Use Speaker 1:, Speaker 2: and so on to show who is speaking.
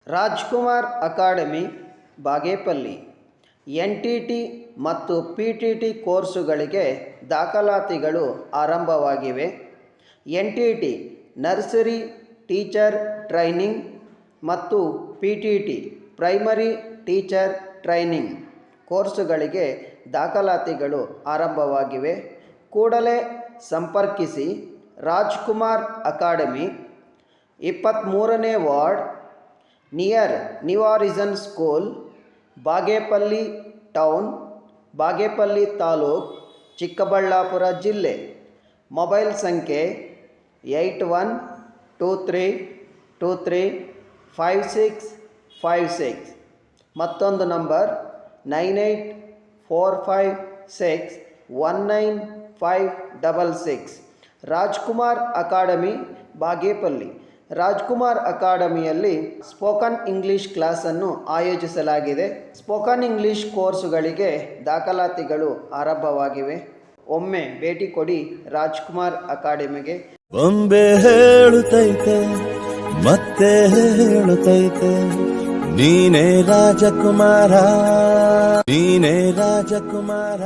Speaker 1: Rajkumar Academy Bagepalli NTT ಮತ್ತು PTT ಕೋರ್ಸುಗಳಿಗೆ ದಾಖಲಾತಿಗಳು ಆರಂಭವಾಗಿವೆ. NTT ನರ್ಸರಿ ಟೀಚರ್ ಟ್ರೈನಿಂಗ್ ಮತ್ತು PTT ಪ್ರೈಮರಿ ಟೀಚರ್ ಟ್ರೈನಿಂಗ್ ಕೋರ್ಸುಗಳಿಗೆ ದಾಖಲಾತಿಗಳು ಆರಂಭವಾಗಿವೆ. ಕೂಡಲೇ ಸಂಪರ್ಕಿಸಿ. ರಾಜ್ಕುಮಾರ್ ಅಕಾಡೆಮಿ, 23ನೇ ward, near New Horizon school, Bagepalli town, Bagepalli taluk, Chikkaballapura ಜಿಲ್ಲೆ. ಮೊಬೈಲ್ ಸಂಖ್ಯೆ 8123235656. ಮತ್ತೊಂದು ನಂಬರ್ 9845619566. ರಾಜ್ಕುಮಾರ್ ಅಕಾಡೆಮಿ ಬಾಗೇಪಲ್ಲಿ. ರಾಜ್ಕುಮಾರ್ ಅಕಾಡೆಮಿಯಲ್ಲಿ ಸ್ಪೋಕನ್ ಇಂಗ್ಲಿಷ್ ಕ್ಲಾಸನ್ನು ಆಯೋಜಿಸಲಾಗಿದೆ. ಸ್ಪೋಕನ್ ಇಂಗ್ಲಿಷ್ ಕೋರ್ಸುಗಳಿಗೆ ದಾಖಲಾತಿಗಳು ಆರಂಭವಾಗಿವೆ. ಒಮ್ಮೆ ಭೇಟಿ ಕೊಡಿ ರಾಜ್ಕುಮಾರ್ ಅಕಾಡೆಮಿಗೆ.
Speaker 2: ಬೊಂಬೆ ಹೇಳುತ್ತೈತೆ ಮತ್ತೆ ಹೇಳುತ್ತೈತೆ, ನೀನೇ ರಾಜಕುಮಾರ, ನೀನೇ ರಾಜಕುಮಾರ.